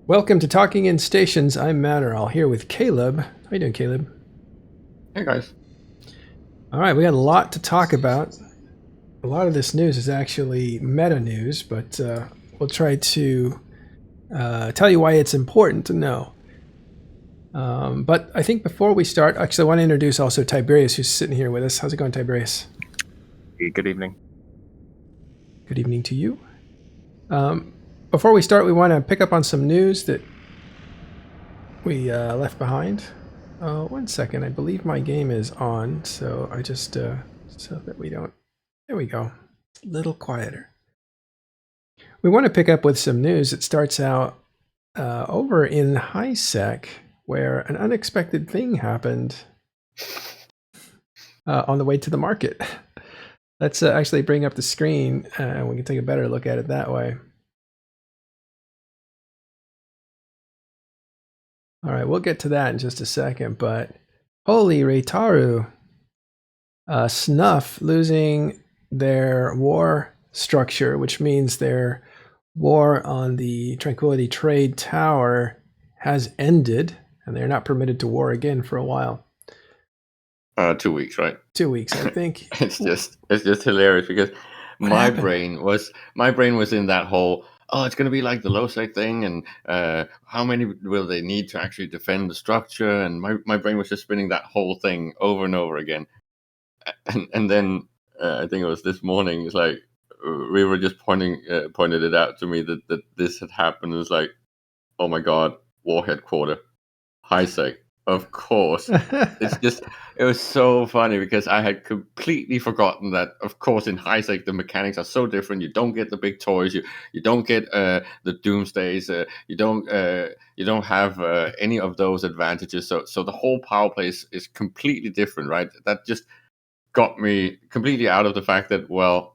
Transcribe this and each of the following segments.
Welcome to Talking in Stations. I'm Matterall here with Caleb. How you doing, Caleb? Hey guys. All right, we got a lot to talk about. A lot of this news is actually meta news, but we'll try to tell you why it's important to know. But I think before we start, actually, I want to introduce also Tiberius, who's sitting here with us. How's it going, Tiberius? Hey, good evening. Good evening to you. Before we start, we want to pick up on some news that we left behind. One second, I believe my game is on, so I just so that we don't. There we go. A little quieter. We want to pick up with some news. It starts out over in HiSec, where an unexpected thing happened on the way to the market. Let's actually bring up the screen, and we can take a better look at it that way. All right, we'll get to that in just a second, but holy Reitaru, Snuff losing their war structure, which means their war on the Tranquility Trade Tower has ended, and they're not permitted to war again for a while. 2 weeks, right? 2 weeks, I think. It's just hilarious because What my happened? brain was in that whole, oh, it's gonna be like the low sec thing, and how many will they need to actually defend the structure? And my brain was just spinning that whole thing over and over again. And then I think it was this morning. It's like we were just pointed it out to me that this had happened. It was like, oh my god, war headquarter, high sec, of course. It's just, it was so funny because I had completely forgotten that, of course, in high sec the mechanics are so different. You don't get the big toys, you don't get the doomsdays, you don't have any of those advantages. So the whole power play is completely different, right? That just got me completely out of the fact that, well,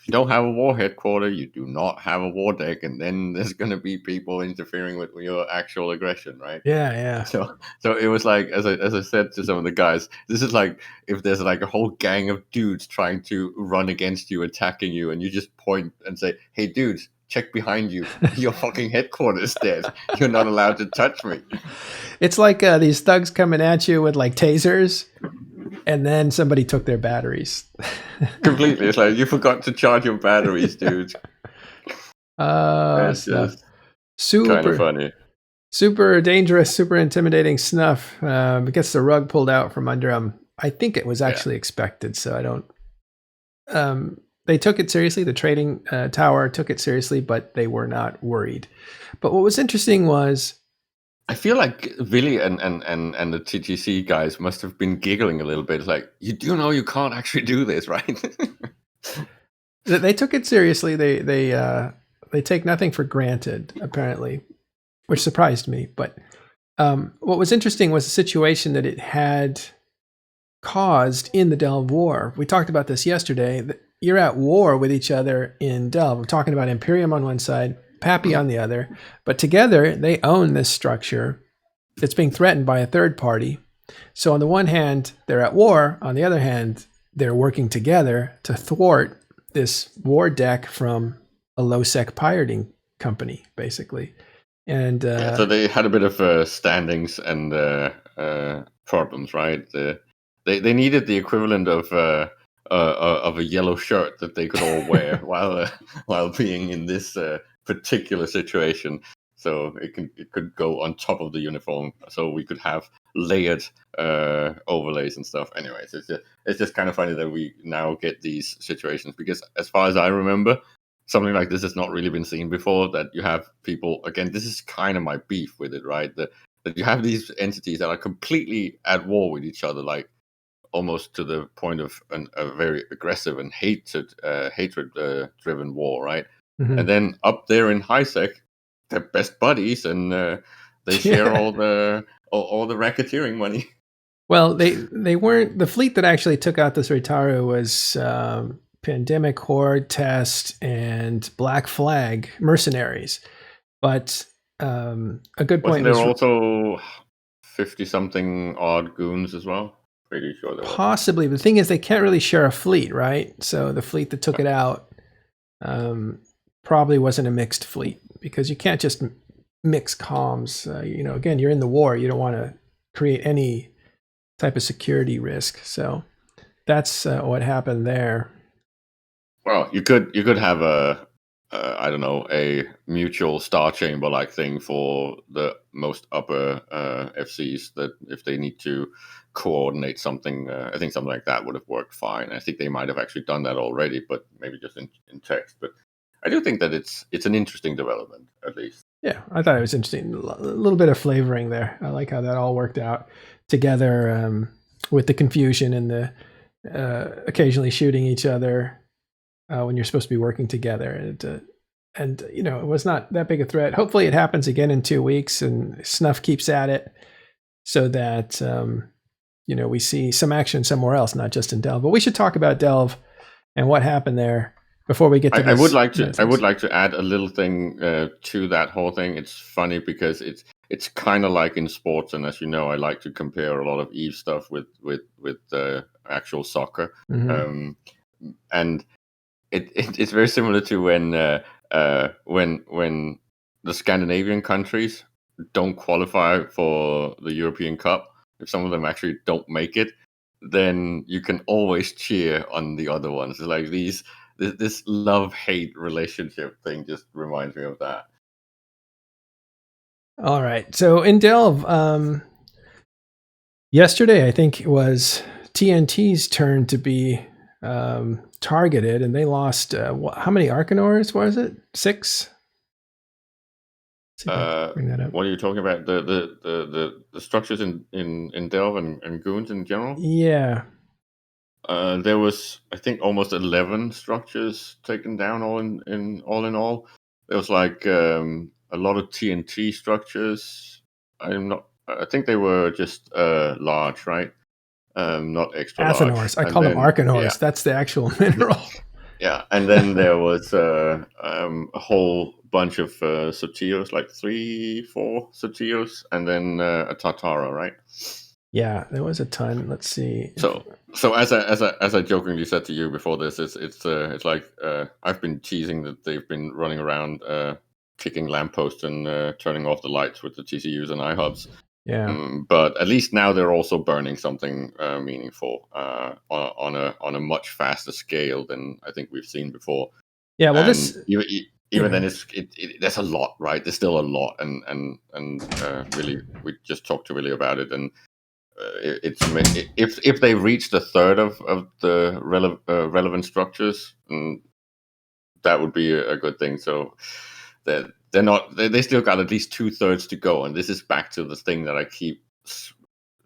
if you don't have a war headquarter, you do not have a war deck, and then there's going to be people interfering with your actual aggression, right? Yeah, yeah. So it was like, as I said to some of the guys, this is like if there's like a whole gang of dudes trying to run against you, attacking you, and you just point and say, "Hey, dudes, check behind you. Your fucking headquarters dead. You're not allowed to touch me." It's like these thugs coming at you with like tasers, and then somebody took their batteries. Completely, it's like you forgot to charge your batteries, dude. It's Snuff. just kind of Super, funny. super dangerous, super intimidating Snuff. It gets the rug pulled out from under him. I think it was Yeah. actually expected, so I don't. They took it seriously. The trading tower took it seriously, but they were not worried. But what was interesting was I feel like Billy and the TTC guys must have been giggling a little bit. Like, you do know you can't actually do this, right? that they took it seriously. They take nothing for granted, apparently, which surprised me. But what was interesting was the situation that it had caused in the Delve War. We talked about this yesterday. You're at war with each other in Delve. We're talking about Imperium on one side, Pappy on the other, but together they own this structure that's being threatened by a third party. So on the one hand, they're at war. On the other hand, they're working together to thwart this war deck from a low sec pirating company, basically. And Yeah, so they had a bit of standings and problems, right? They needed the equivalent of a yellow shirt that they could all wear while being in this particular situation. So it could go on top of the uniform, so we could have layered overlays and stuff. Anyways, it's just kind of funny that we now get these situations because, as far as I remember, something like this has not really been seen before. That you have people, again, this is kind of my beef with it, right? That you have these entities that are completely at war with each other, like almost to the point of a very aggressive and hatred driven war, right? And mhm. then up there in high sec, they're best buddies, and they share Yeah. all the racketeering money. Well, they weren't the fleet that actually took out this Ritaru was Pandemic Horde Test and Black Flag mercenaries. But a good point Wasn't there was also 50 something odd goons as well? Pretty sure there was. possibly the thing is they can't really share a fleet, right? So the fleet that took it out um, probably wasn't a mixed fleet because you can't just mixed comms. Again, you're in the war. You don't want to create any type of security risk. So that's what happened there. Well, you could have a I don't know, a mutual star chamber like thing for the most upper FCs, that if they need to coordinate something, I think something like that would have worked fine. I think they might have actually done that already, but maybe just in text. But I do think that it's an interesting development, at least. Yeah, I thought it was interesting. A little bit of flavoring there. I like how that all worked out together, with the confusion and the occasionally shooting each other when you're supposed to be working together. And it was not that big a threat. Hopefully, it happens again in 2 weeks, and Snuff keeps at it so that we see some action somewhere else, not just in Delve. But we should talk about Delve and what happened there before we get to I would this. like to add a little thing to that whole thing. It's funny because it's kind of like in sports, and as you know, I like to compare a lot of Eve stuff with actual soccer, Mm-hmm. um, and it's very similar to when the Scandinavian countries don't qualify for the European Cup. If some of them actually don't make it, then you can always cheer on the other ones. It's like this love-hate relationship thing just reminds me of that. All right. So in Delve, yesterday I think it was TNT's turn to be targeted, and they lost. How many Arcanors was it? 6. Let's see if I can bring that up. What are you talking about? The structures in Delve and Goons in general? Yeah. There was, I think, almost 11 structures taken down. All in all, there was like a lot of TNT structures. I think they were just large, right? Not extra large. Athenors. I And call them then yeah, Arcanors. That's the actual mineral. yeah, and then there was a whole bunch of Sotios, like 3, 4 Sotios, and then a Tartara, right? Yeah, there was a ton. Let's see. So as I jokingly said to you before this, it's like I've been teasing that they've been running around kicking lampposts and turning off the lights with the TCUs and iHubs. Yeah. But at least now they're also burning something meaningful on a much faster scale than I think we've seen before. Yeah. Well, And this. even then, there's a lot, right? There's still a lot, and really, we just talked to Willie about it, and it's if they reach the third of the relevant structures, that would be a good thing. So they're not they still got at least 2/3 to go, and this is back to the thing that I keep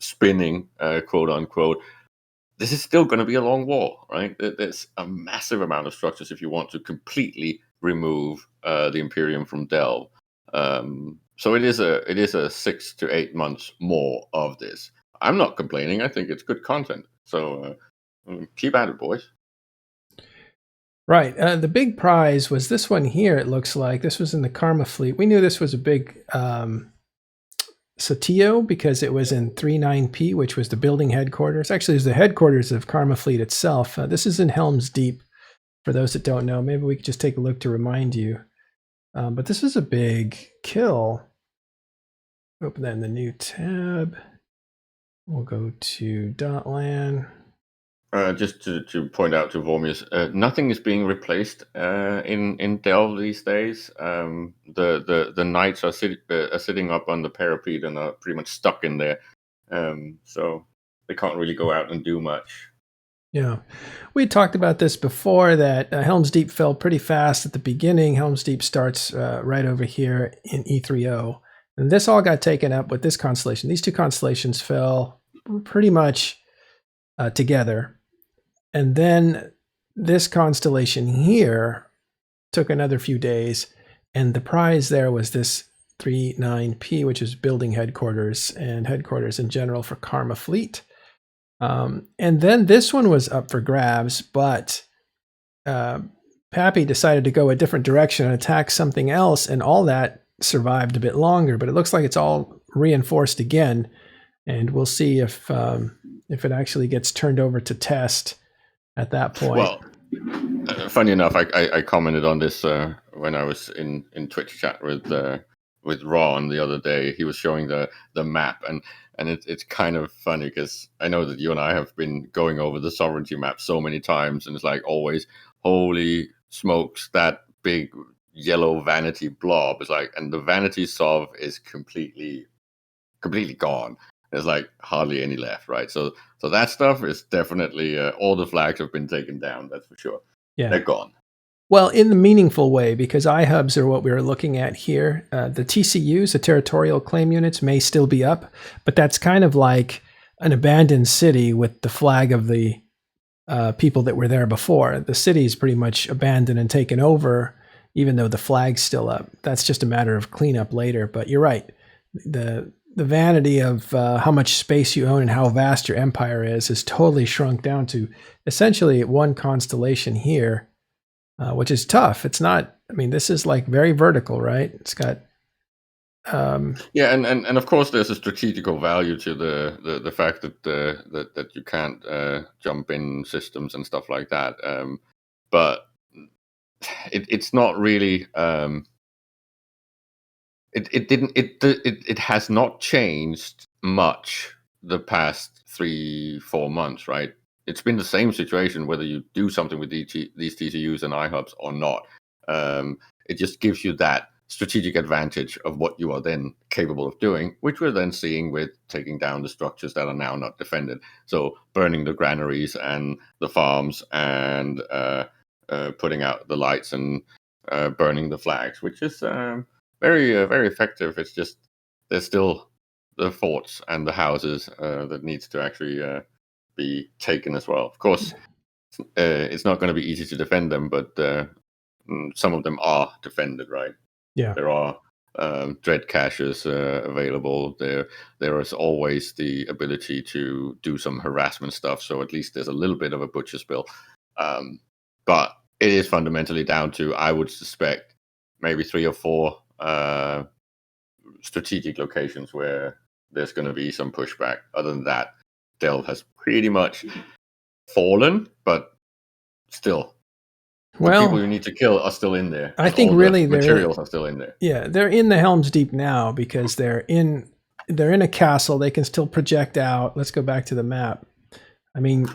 spinning, quote unquote. This is still going to be a long war, right? There's a massive amount of structures if you want to completely remove the Imperium from Delve. So it is a 6 to 8 months more of this. I'm not complaining. I think it's good content. So keep at it, boys. Right. The big prize was this one here. It looks like this was in the Karma fleet. We knew this was a big Satio because it was in 39P, which was the building headquarters. Actually, it was the headquarters of Karma Fleet itself. This is in Helm's Deep. For those that don't know, maybe we could just take a look to remind you. But this was a big kill. Open that in the new tab. We'll go to Dotlan. Just to point out to Vormius, nothing is being replaced in Delve these days. The knights are sitting up on the parapet and are pretty much stuck in there, so they can't really go out and do much. Yeah, we talked about this before, that Helm's Deep fell pretty fast at the beginning. Helm's Deep starts right over here in E30, and this all got taken up with this constellation. These two constellations fell pretty much together. And then this constellation here took another few days, and the prize there was this 39P, which is building headquarters and headquarters in general for Karma Fleet. And then this one was up for grabs, but Pappy decided to go a different direction and attack something else, and all that survived a bit longer. But it looks like it's all reinforced again, and we'll see if it actually gets turned over to test at that point. Well, funny enough, I commented on this when I was in Twitch chat with with Ron the other day. He was showing the map, and it's kind of funny because I know that you and I have been going over the sovereignty map so many times, and it's like always, holy smokes, that big yellow vanity blob is like, and the vanity sov is completely gone. There's like hardly any left, right? So that stuff is definitely all the flags have been taken down. That's for sure. Yeah. They're gone. Well, in the meaningful way, because iHubs are what we were looking at here. The TCUs, the territorial claim units, may still be up, but that's kind of like an abandoned city with the flag of the people that were there before. The city is pretty much abandoned and taken over, even though the flag's still up. That's just a matter of cleanup later. But you're right. The vanity of how much space you own and how vast your empire is totally shrunk down to essentially one constellation here, which is tough. It's not, I mean, this is like very vertical, right? It's got Yeah, and of course there's a strategical value to the fact that you can't jump in systems and stuff like that. But it's not really. It has not changed much the past 3-4 months, right? It's been the same situation whether you do something with these TCUs and iHubs or not. It just gives you that strategic advantage of what you are then capable of doing, which we're then seeing with taking down the structures that are now not defended. So burning the granaries and the farms and putting out the lights and burning the flags, which is very effective. It's just there's still the forts and the houses that needs to actually be taken as well. Of course, it's not going to be easy to defend them, but some of them are defended, right? yeah. There are dread caches available. There is always the ability to do some harassment stuff, so at least there's a little bit of a butcher's bill. But it is fundamentally down to, I would suspect, maybe 3 or 4 strategic locations where there's going to be some pushback. Other than that, Delve has pretty much fallen, but still, the people you need to kill are still in there. I think all really the materials are still in there. Yeah, they're in the Helm's Deep now because they're in a castle. They can still project out. Let's go back to the map. I mean,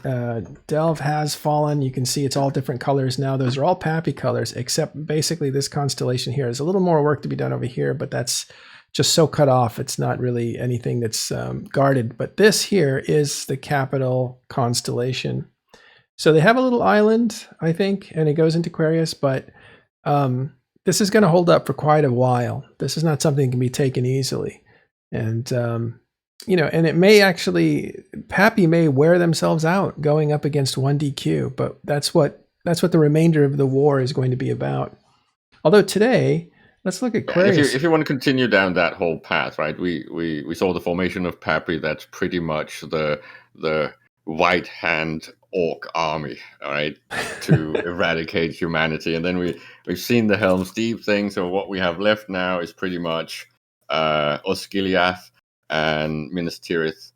Delve has fallen. You can see it's all different colors now. Those are all Pappy colors, except basically this constellation here. There's a little more work to be done over here, but that's just so cut off. It's not really anything that's guarded. But this here is the capital constellation. So they have a little island, I think, and it goes into Aquarius, but this is going to hold up for quite a while. This is not something that can be taken easily. And and it may actually, Pappy may wear themselves out going up against 1DQ, but that's what the remainder of the war is going to be about. Although today, let's look at Aquarius. If you want to continue down that whole path, right? We saw the formation of Pappy. That's pretty much the white hand orc army, all right, to eradicate humanity. And then we've seen the Helm's Deep thing. So what we have left now is pretty much Osgiliath and Minas Tirith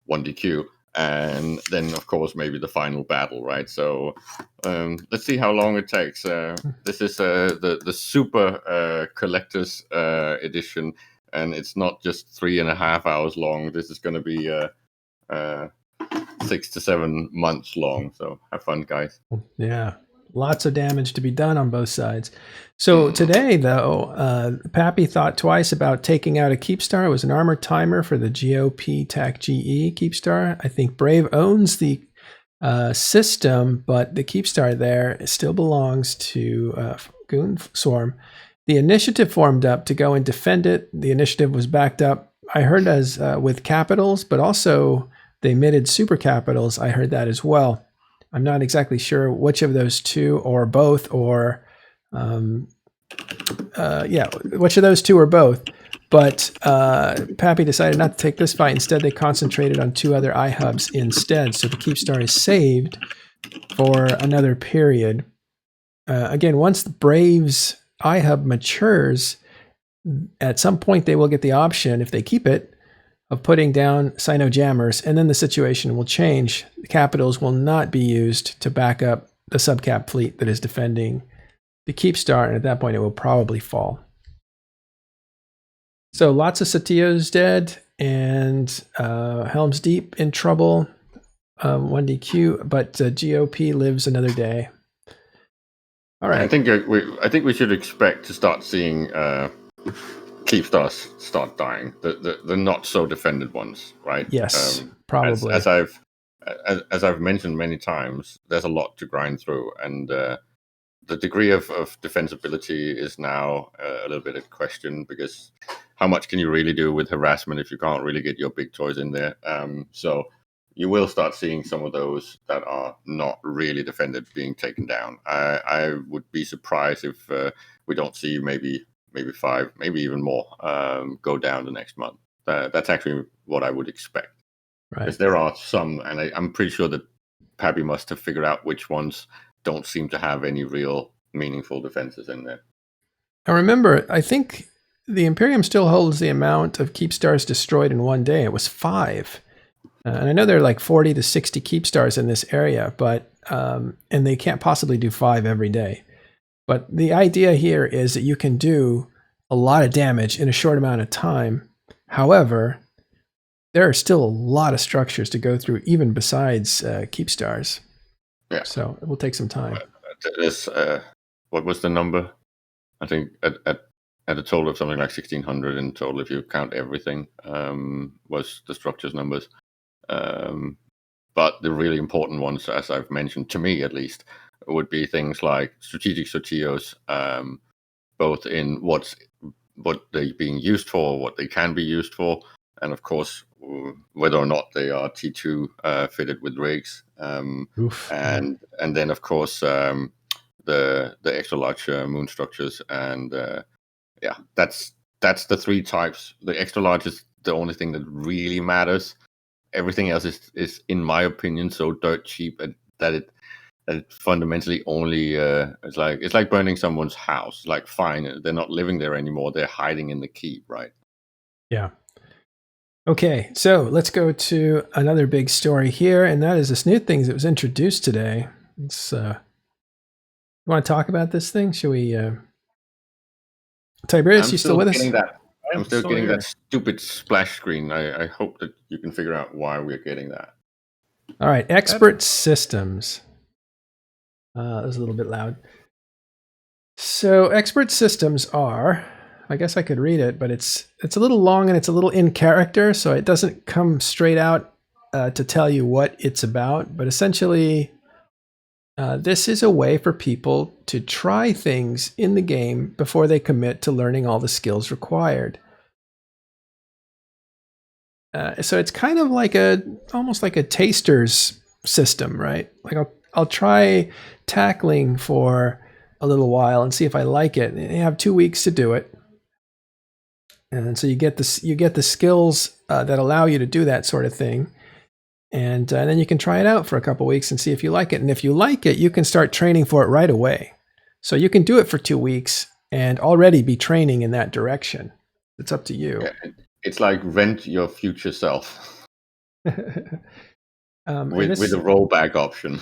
1DQ, and then of course maybe the final battle, right? So let's see how long it takes. This is the super collector's edition, and it's not just 3.5 hours long. This is going to be 6 to 7 months long. So have fun, guys. Yeah, lots of damage to be done on both sides. So today, though, Pappy thought twice about taking out a Keepstar. It was an armor timer for the GOP TAC GE Keepstar. I think Brave owns the system, but the Keepstar there still belongs to Goon Swarm. The initiative formed up to go and defend it. The initiative was backed up, I heard, as with capitals, but also they emitted super capitals. I heard that as well. I'm not exactly sure which of those two or both, or which of those two or both. But Pappy decided not to take this fight. Instead, they concentrated on 2 other iHubs instead. So the Keepstar is saved for another period. Again, once the Braves iHub matures, at some point they will get the option, if they keep it, of putting down Sino jammers, and then the situation will change. The capitals will not be used to back up the subcap fleet that is defending the Keepstar, and at that point it will probably fall. So lots of Satios dead, and Helm's Deep in trouble. 1DQ, but GOP lives another day. All right. I think we should expect to start seeing keep stars start dying. The not so defended ones, right? Yes, As probably. as I've mentioned many times, there's a lot to grind through, and the degree of defensibility is now a little bit of question, because how much can you really do with harassment if you can't really get your big toys in there? So you will start seeing some of those that are not really defended being taken down. I would be surprised if we don't see maybe 5, maybe even more go down the next month. That's actually what I would expect, Right. because there are some, and I'm pretty sure that Pappy must have figured out which ones don't seem to have any real meaningful defenses in there. Now remember, I think the Imperium still holds the amount of keep stars destroyed in one day. It was 5. And I know there are like 40 to 60 keep stars in this area, but and they can't possibly do 5 every day. But the idea here is that you can do a lot of damage in a short amount of time. However, there are still a lot of structures to go through, even besides keep stars. Yeah. So it will take some time. This, what was the number? I think at a total of something like 1,600 in total, if you count everything, was the structures numbers. But the really important ones, as I've mentioned, to me at least, would be things like strategic sortios, both in what they're being used for, what they can be used for, and of course whether or not they are T2 fitted with rigs, Oof. and then of course the extra large moon structures, and yeah, that's the 3 types. The extra large is the only thing that really matters. Everything else is in my opinion so dirt cheap that it fundamentally only it's like burning someone's house. Like, fine, they're not living there anymore, they're hiding in the keep, right? Yeah. Okay, so let's go to another big story here, and that is this new thing that was introduced today. It's you want to talk about this thing? Should we Tiberius, I'm you still still with getting us? that. I'm I'm still still getting here. that stupid splash screen. I hope that you can figure out why we're getting that. All right, expert systems. That was a little bit loud. So expert systems are, I guess I could read it, but it's a little long and it's a little in character, so it doesn't come straight out to tell you what it's about. But essentially, this is a way for people to try things in the game before they commit to learning all the skills required. So it's kind of like almost like a taster's system, right? Like I'll try tackling for a little while and see if I like it. And you have 2 weeks to do it, and so you get the skills that allow you to do that sort of thing, and then you can try it out for a couple weeks and see if you like it. And if you like it, you can start training for it right away. So you can do it for 2 weeks and already be training in that direction. It's up to you. Yeah, it's like rent your future self with a rollback option.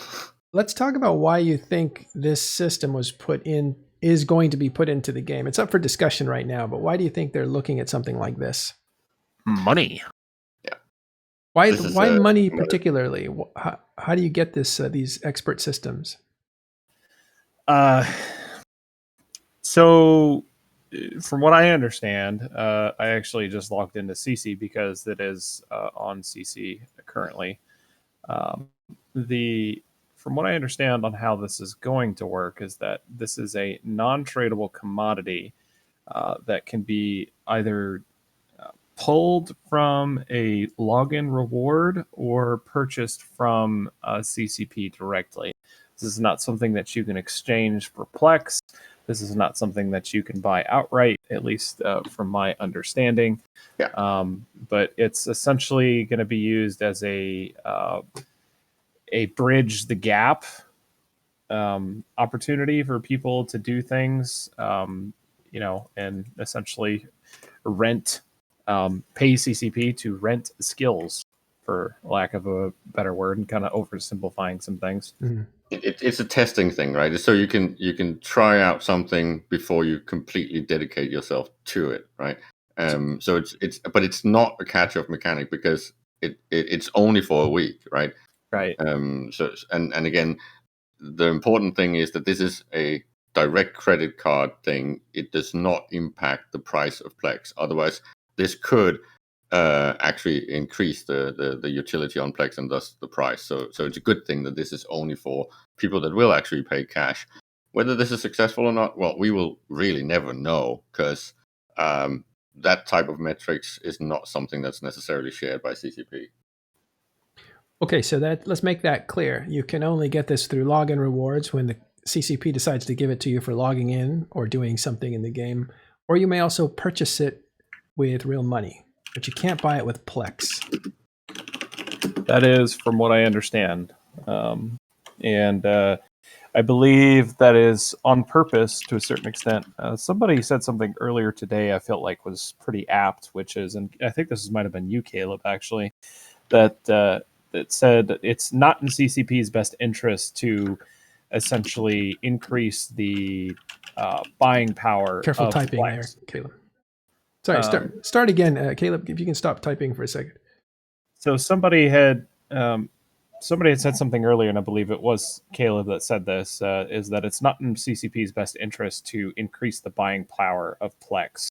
Let's talk about why you think this system is going to be put into the game. It's up for discussion right now, but why do you think they're looking at something like this? Money. Yeah. Why money particularly? How do you get these expert systems? So from what I understand, I actually just logged into CC because it is on CC currently. From what I understand on how this is going to work is that this is a non-tradable commodity that can be either pulled from a login reward or purchased from CCP directly. This is not something that you can exchange for Plex. This is not something that you can buy outright, at least from my understanding. Yeah. But it's essentially going to be used as a bridge the gap opportunity for people to do things, and essentially rent, pay CCP to rent skills, for lack of a better word, and kind of oversimplifying some things. Mm-hmm. It's a testing thing, right? So you can try out something before you completely dedicate yourself to it, right? So but it's not a catch-up mechanic because it's only for a week, right? Right. So and again, the important thing is that this is a direct credit card thing. It does not impact the price of Plex. Otherwise, this could actually increase the utility on Plex and thus the price. So it's a good thing that this is only for people that will actually pay cash. Whether this is successful or not, well, we will really never know because that type of metrics is not something that's necessarily shared by CCP. Okay, so let's make that clear. You can only get this through login rewards when the CCP decides to give it to you for logging in or doing something in the game, or you may also purchase it with real money, but you can't buy it with Plex. That is from what I understand. And I believe that is on purpose to a certain extent. Somebody said something earlier today I felt like was pretty apt, which is, and I think this might have been you, Caleb, actually, that said it's not in CCP's best interest to essentially increase the buying power Careful of typing there, Plex. Caleb. Sorry, start again, Caleb, if you can stop typing for a second. So somebody had said something earlier, and I believe it was Caleb that said this, is that it's not in CCP's best interest to increase the buying power of Plex.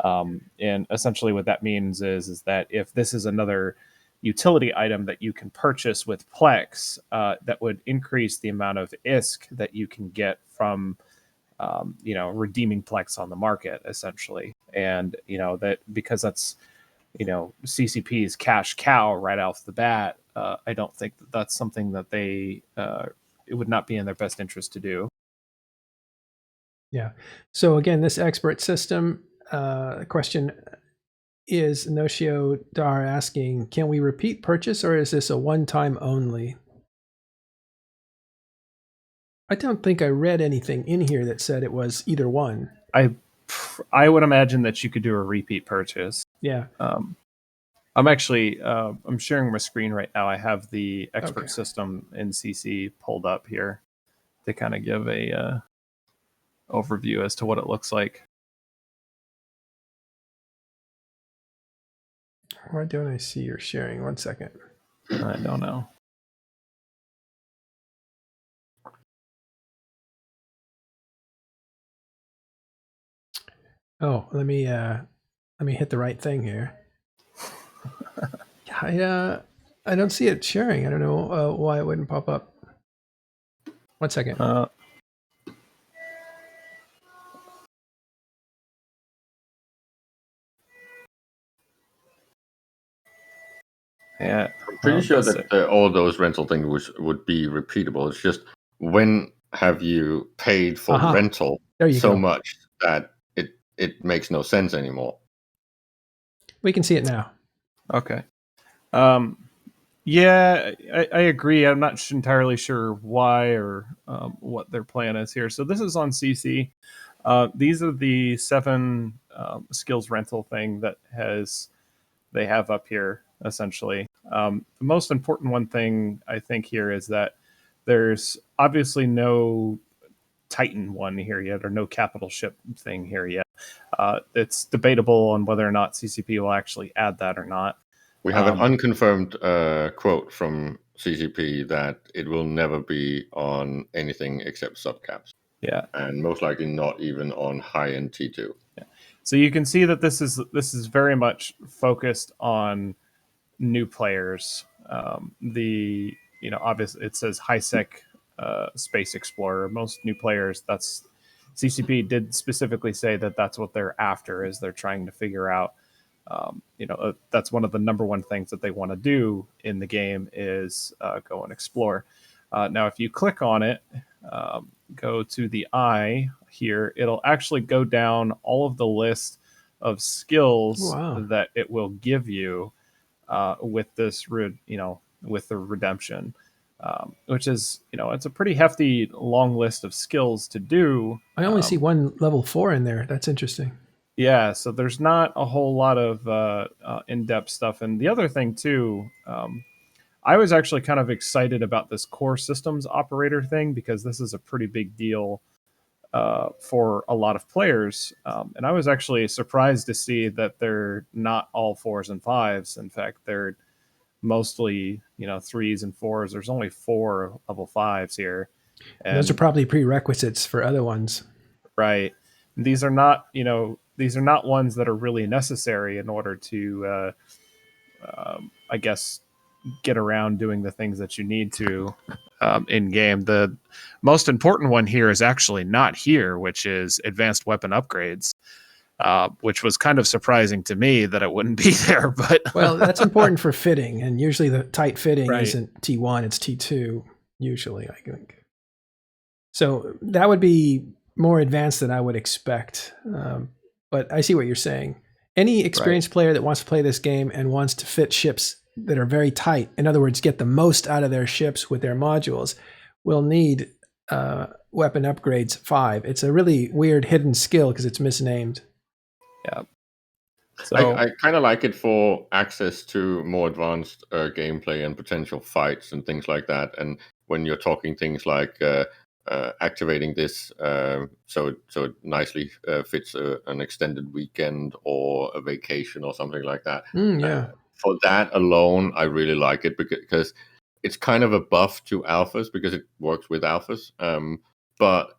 And essentially what that means is that if this is another utility item that you can purchase with Plex, that would increase the amount of ISK that you can get from redeeming Plex on the market, essentially. And, that because that's, CCP's cash cow right off the bat, I don't think that that's something that it would not be in their best interest to do. Yeah. So again, this expert system question is Noshio Dar asking, can we repeat purchase or is this a one-time only? I don't think I read anything in here that said it was either one. I would imagine that you could do a repeat purchase. Yeah. I'm actually I'm sharing my screen right now. I have the expert Okay. system in CC pulled up here to kind of give a overview as to what it looks like. Why don't I see your sharing? 1 second. I don't know. Oh, let me hit the right thing here. I don't see it sharing. I don't know why it wouldn't pop up. 1 second. Yeah, I'm pretty sure that all those rental things would be repeatable. It's just when have you paid for rental so much that it makes no sense anymore? We can see it now. Okay. Yeah, I agree. I'm not entirely sure why or what their plan is here. So this is on CC. These are the 7 skills rental thing that they have up here, essentially. The most important one thing I think here is that there's obviously no Titan one here yet, or no capital ship thing here yet. It's debatable on whether or not CCP will actually add that or not. We have an unconfirmed quote from CCP that it will never be on anything except subcaps. Yeah, and most likely not even on high-end T2. Yeah. So you can see that this is very much focused on new players. Obviously it says high-sec space explorer. Most new players, that's CCP did specifically say that that's what they're after, is they're trying to figure out. That's one of the number one things that they want to do in the game is go and explore. Now, if you click on it, go to the eye here, it'll actually go down all of the list of skills that it will give you with this, with the redemption, which is, it's a pretty hefty long list of skills to do. I only see one level 4 in there. That's interesting. Yeah, so there's not a whole lot of in-depth stuff. And the other thing too, I was actually kind of excited about this core systems operator thing because this is a pretty big deal for a lot of players. And I was actually surprised to see that they're not all 4s and 5s. In fact, they're mostly 3s and 4s. There's only 4 level 5s here. And those are probably prerequisites for other ones. Right. These are not ones that are really necessary in order to, I guess, get around doing the things that you need to in game. The most important one here is actually not here, which is advanced weapon upgrades, which was kind of surprising to me that it wouldn't be there. But well, that's important for fitting, and usually the tight fitting Right. isn't T1, it's T2, usually, I think. So that would be more advanced than I would expect. But I see what you're saying. Any experienced player that wants to play this game and wants to fit ships that are very tight, in other words, get the most out of their ships with their modules, will need weapon upgrades 5. It's a really weird hidden skill because it's misnamed. Yeah. So I kind of like it for access to more advanced gameplay and potential fights and things like that. And when you're talking things like activating this so it nicely fits an extended weekend or a vacation or something like that. For that alone, I really like it because it's kind of a buff to alphas because it works with alphas. But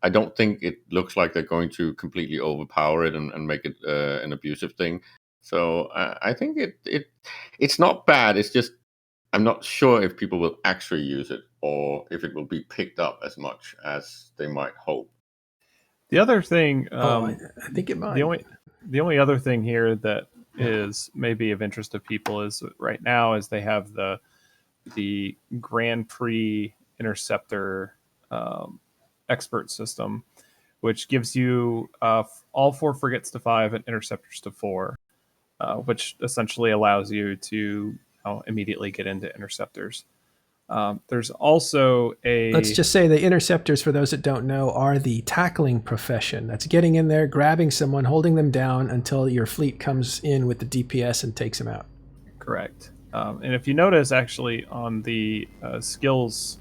I don't think it looks like they're going to completely overpower it and make it an abusive thing. So I think it's not bad. It's just I'm not sure if people will actually use it or if it will be picked up as much as they might hope. The other thing, I think it might. The only other thing here that is maybe of interest to people is right now is they have the Grand Prix Interceptor expert system, which gives you all 4 frigates to 5 and interceptors to 4, which essentially allows you to immediately get into interceptors. There's also let's just say the interceptors, for those that don't know, are the tackling profession. That's getting in there, grabbing someone, holding them down until your fleet comes in with the DPS and takes them out. Correct. And if you notice, actually, on the skills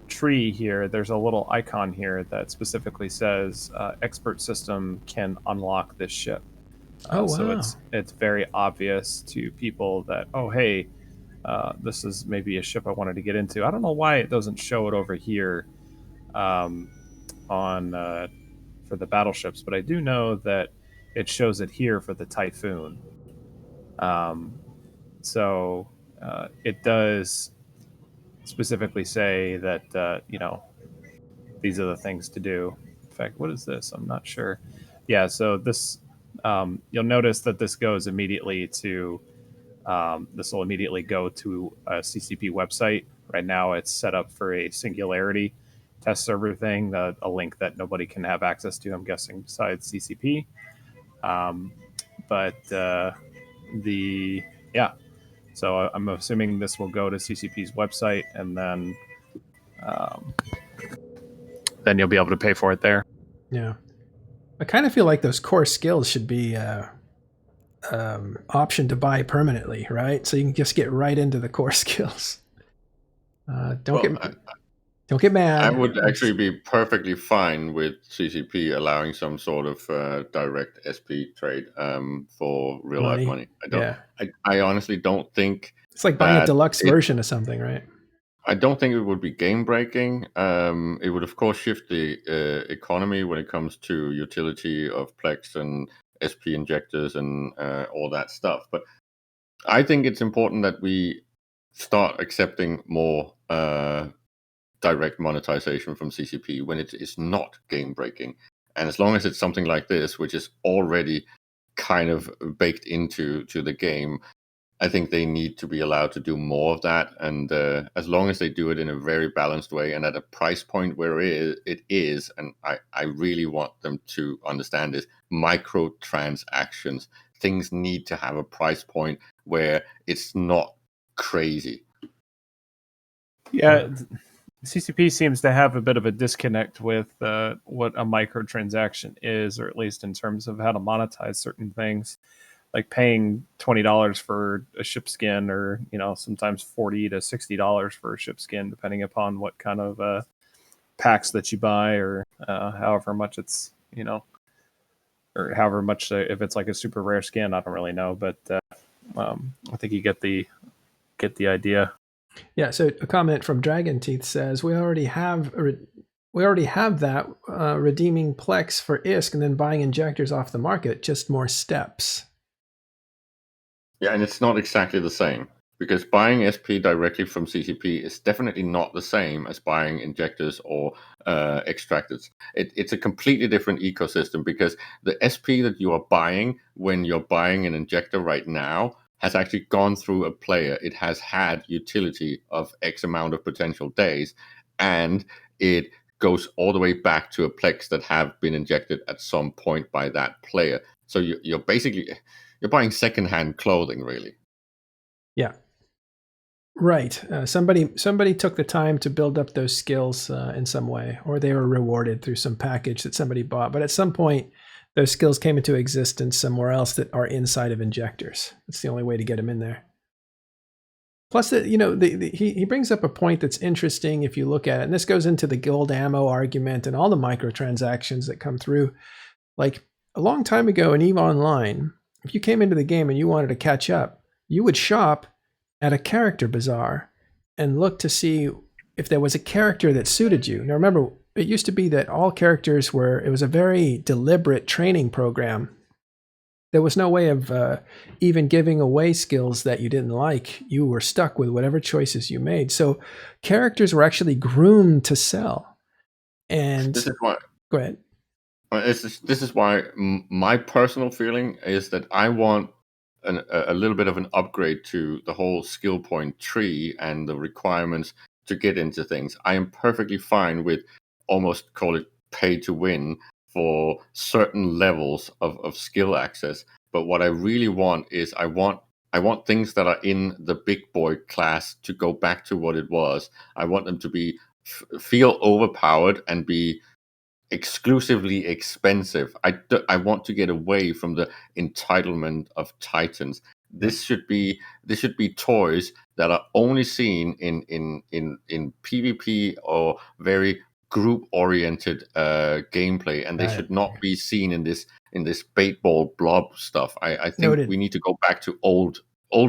tree here, there's a little icon here that specifically says expert system can unlock this ship. Wow. So it's very obvious to people that, oh, hey, this is maybe a ship I wanted to get into. I don't know why it doesn't show it over here on for the battleships, but I do know that it shows it here for the Typhoon. So it does specifically say that these are the things to do. In fact, what is this? I'm not sure. Yeah, so this you'll notice that this goes immediately to this will immediately go to a CCP website. Right now, it's set up for a Singularity test server thing, a link that nobody can have access to, I'm guessing, besides CCP. So I'm assuming this will go to CCP's website, and then you'll be able to pay for it there. Yeah. I kind of feel like those core skills should be option to buy permanently, right? So you can just get right into the core skills. Don't get mad. I would actually be perfectly fine with CCP allowing some sort of direct SP trade for real life money. I honestly don't think it's like buying a deluxe version of something, right? I don't think it would be game breaking. It would of course shift the economy when it comes to utility of Plex and SP injectors and all that stuff. But I think it's important that we start accepting more direct monetization from CCP when it is not game breaking. And as long as it's something like this, which is already kind of baked into the game, I think they need to be allowed to do more of that. And as long as they do it in a very balanced way and at a price point where it is, and I really want them to understand this, microtransactions, things need to have a price point where it's not crazy. Yeah, CCP seems to have a bit of a disconnect with what a microtransaction is, or at least in terms of how to monetize certain things, like paying $20 for a ship skin, or sometimes $40 to $60 for a ship skin, depending upon what kind of packs that you buy, or however much it's, or however much, if it's like a super rare skin, I don't really know, but I think you get the idea. Yeah. So a comment from Dragon Teeth says we already have that redeeming Plex for ISK and then buying injectors off the market. Just more steps. Yeah, and it's not exactly the same, because buying SP directly from CCP is definitely not the same as buying injectors or extractors. It's a completely different ecosystem, because the SP that you are buying when you're buying an injector right now has actually gone through a player. It has had utility of X amount of potential days, and it goes all the way back to a Plex that have been injected at some point by that player. So you're basically you're buying secondhand clothing, really. Yeah. Right. Somebody took the time to build up those skills in some way, or they were rewarded through some package that somebody bought. But at some point, those skills came into existence somewhere else that are inside of injectors. That's the only way to get them in there. Plus, he brings up a point that's interesting if you look at it, and this goes into the gold ammo argument and all the microtransactions that come through. Like a long time ago in EVE Online, if you came into the game and you wanted to catch up, you would shop at a character bazaar and look to see if there was a character that suited you. Now remember, it used to be that all characters it was a very deliberate training program. There was no way of even giving away skills that you didn't like. You were stuck with whatever choices you made. So characters were actually groomed to sell. And this is why. Go ahead. This is why my personal feeling is that I want a little bit of an upgrade to the whole skill point tree and the requirements to get into things. I am perfectly fine with almost call it pay to win for certain levels of skill access. But what I really want is I want things that are in the big boy class to go back to what it was. I want them to feel overpowered and be exclusively expensive. I want to get away from the entitlement of titans. This should be toys that are only seen in PvP or very group oriented gameplay, and they should not be seen in this bait ball blob stuff. I think Noted. We need to go back to old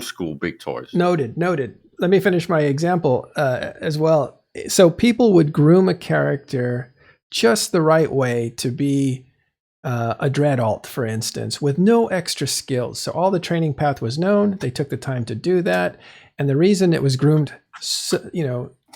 school big toys. Noted. Let me finish my example as well. So people would groom a character just the right way to be a dread alt, for instance, with no extra skills. So all the training path was known. They took the time to do that. And the reason it was groomed,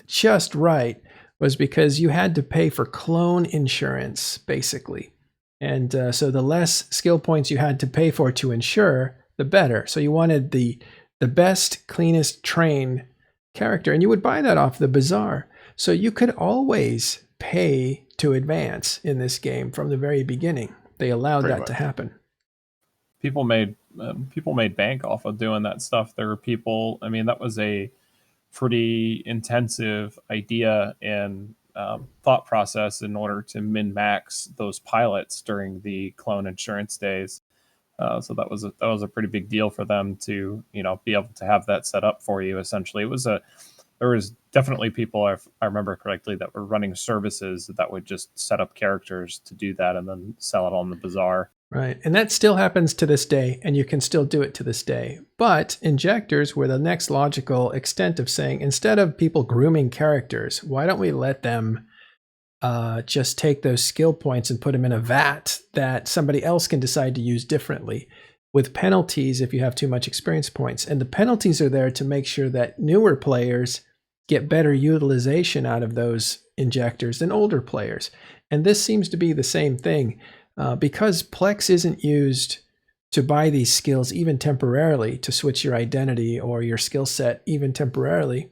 just right was because you had to pay for clone insurance, basically. And so the less skill points you had to pay for to insure, the better. So you wanted the best, cleanest trained character, and you would buy that off the bazaar. So you could always pay to advance in this game from the very beginning. They allowed that to happen. People made bank off of doing that stuff. There were people. I mean, that was a pretty intensive idea and thought process in order to min-max those pilots during the clone insurance days. So that was a pretty big deal for them to be able to have that set up for you. Essentially, there was definitely people, if I remember correctly, that were running services that would just set up characters to do that and then sell it on the bazaar. Right. And that still happens to this day, and you can still do it to this day. But injectors were the next logical extent of saying, instead of people grooming characters, why don't we let them just take those skill points and put them in a vat that somebody else can decide to use differently, with penalties if you have too much experience points. And the penalties are there to make sure that newer players get better utilization out of those injectors than older players. And this seems to be the same thing. Because Plex isn't used to buy these skills even temporarily, to switch your identity or your skill set even temporarily,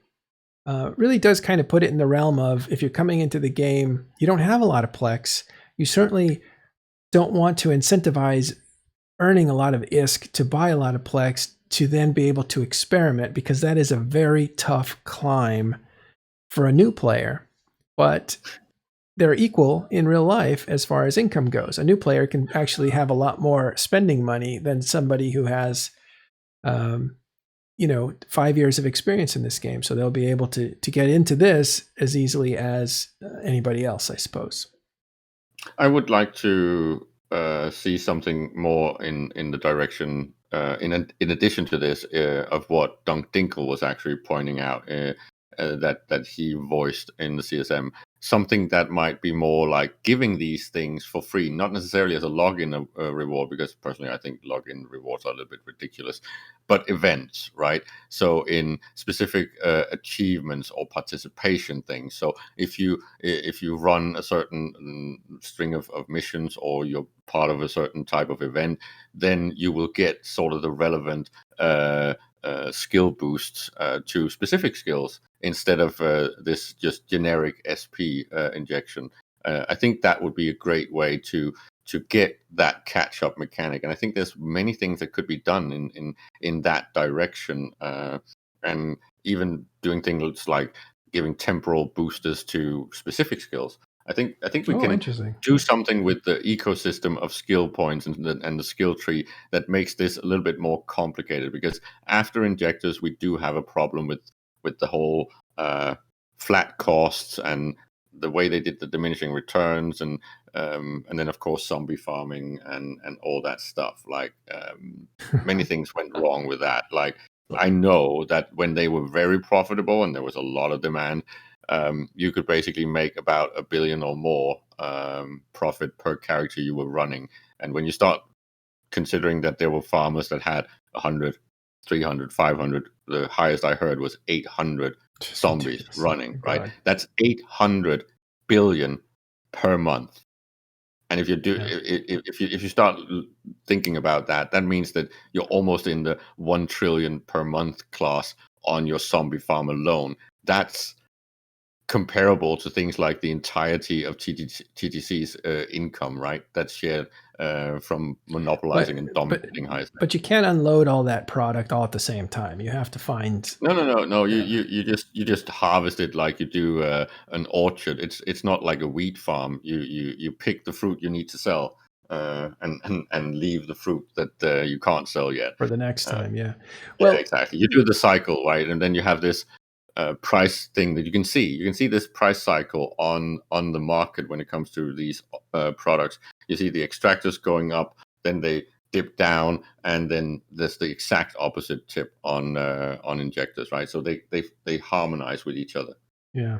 really does kind of put it in the realm of, if you're coming into the game, you don't have a lot of Plex, you certainly don't want to incentivize earning a lot of ISK to buy a lot of Plex to then be able to experiment, because that is a very tough climb for a new player. But they're equal in real life as far as income goes. A new player can actually have a lot more spending money than somebody who has 5 years of experience in this game, so they'll be able to get into this as easily as anybody else, I suppose. I would like to see something more in the direction, in addition to this, of what Dunk Dinkle was actually pointing out, that he voiced in the CSM. Something that might be more like giving these things for free, not necessarily as a login reward, because personally I think login rewards are a little bit ridiculous, but events, right? So in specific achievements or participation things. So if you run a certain string of missions, or you're part of a certain type of event, then you will get sort of the relevant skill boosts to specific skills, instead of this just generic SP injection. I think that would be a great way to get that catch up mechanic, and I think there's many things that could be done in that direction, and even doing things like giving temporal boosters to specific skills. I think we Oh, can interesting. do something with the ecosystem of skill points and the skill tree that makes this a little bit more complicated, because after injectors we do have a problem with the whole flat costs and the way they did the diminishing returns, and then of course zombie farming and all that stuff. Like many things went wrong with that. Like I know that when they were very profitable and there was a lot of demand, you could basically make about $1 billion or more profit per character you were running. And when you start considering that there were farmers that had 100, 300, 500, the highest I heard was 800 zombies Jeez. running, Oh, right? God. That's 800 billion per month. And if you do, Yeah. if you start thinking about that, that means that you're almost in the 1 trillion per month class on your zombie farm alone. That's comparable to things like the entirety of TTC's income, right? That's shared from monopolizing and dominating highest. But you can't unload all that product all at the same time. You have to find. No. Yeah. You just harvest it like you do an orchard. It's not like a wheat farm. You pick the fruit you need to sell, and leave the fruit that you can't sell yet. For the next Uh, time, yeah. yeah, Well, exactly. You do the cycle, right, and then you have this price thing that you can see. You can see this price cycle on the market when it comes to these products. You see the extractors going up, then they dip down, and then there's the exact opposite tip on injectors, right? So they harmonize with each other. yeah.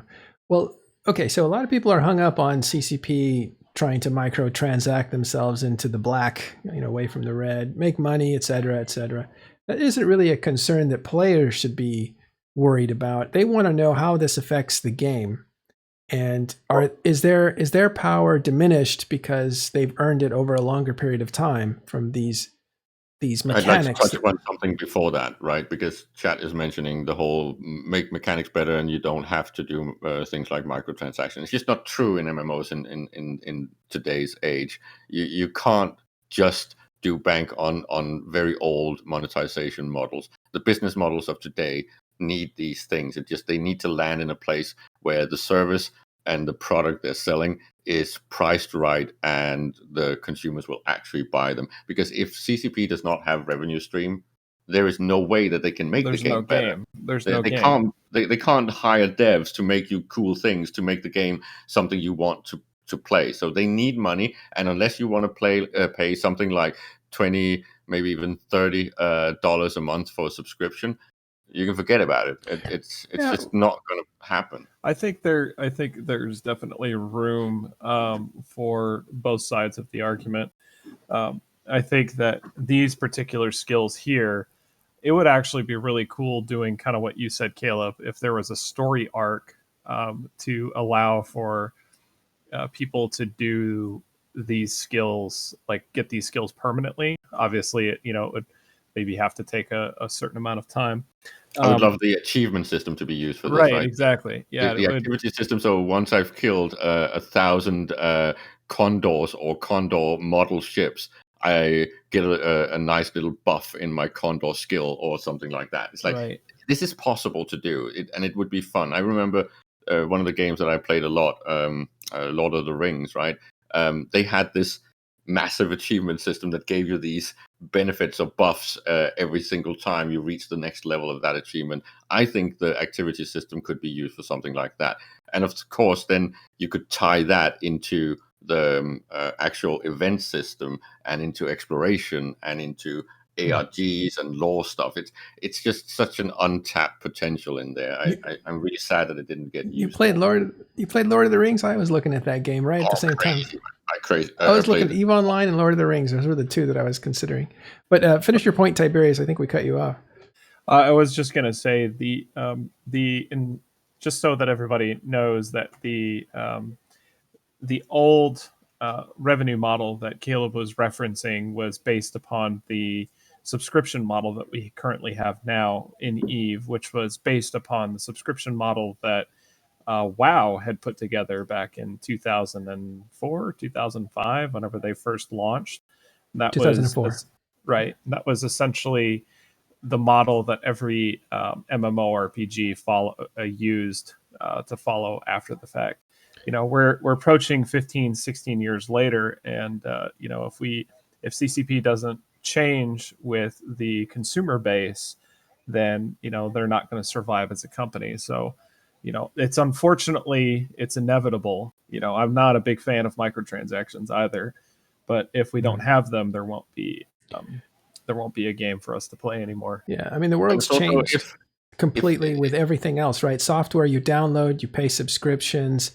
Well, okay. So a lot of people are hung up on CCP trying to microtransact themselves into the black, away from the red, make money, et cetera, et cetera. That isn't really a concern that players should be worried about. They want to know how this affects the game. And is their power diminished because they've earned it over a longer period of time from these I'd like to mechanics? touch upon something before that, right? Because chat is mentioning the whole make mechanics better, and you don't have to do things like microtransactions. It's just not true in MMOs in today's age. You can't just do bank on very old monetization models. The business models of today need these things. They need to land in a place where the service and the product they're selling is priced right, and the consumers will actually buy them. Because if CCP does not have revenue stream, there is no way that they can make There's the no game better. game. There's They, no they game. can't they can't hire devs to make you cool things, to make the game something you want to play. So they need money, and unless you want to pay something like 20, maybe even $30 a month for a subscription, you can forget about it. It's Yeah. just not going to happen. I think there's definitely room for both sides of the argument. I think that these particular skills here, it would actually be really cool doing kind of what you said, Caleb, if there was a story arc to allow for people to do these skills, like get these skills permanently. Obviously, it would maybe have to take a certain amount of time. I would love the achievement system to be used for this, Right, right? exactly. Yeah, The it would. activity system. So once I've killed 1,000 condors or condor model ships, I get a nice little buff in my condor skill or something like that. It's like Right. this is possible to do, and it would be fun. I remember one of the games that I played a lot, Lord of the Rings, right? They had this massive achievement system that gave you these benefits or buffs every single time you reach the next level of that achievement. I think the activity system could be used for something like that. And of course, then you could tie that into the actual event system and into exploration and into ARGs and lore stuff. It's just such an untapped potential in there. I'm really sad that it didn't get You used played more. You played Lord of the Rings. I was looking at that game right at the same time. Crazy. I was looking played at EVE Online and Lord of the Rings. Those were the two that I was considering. But finish your point, Tiberius. I think we cut you off. I was just going to say just so that everybody knows that the old revenue model that Caleb was referencing was based upon the subscription model that we currently have now in Eve, which was based upon the subscription model that WoW had put together back in 2004, 2005, whenever they first launched. That 2004. was right. That was essentially the model that every MMORPG used to follow after the fact. We're approaching 15, 16 years later, and if CCP doesn't change with the consumer base, then they're not going to survive as a company. So it's inevitable. I'm not a big fan of microtransactions either, but if we don't have them, there won't be a game for us to play anymore. Yeah, I mean the world's changed completely with everything else, right? Software you download, you pay subscriptions.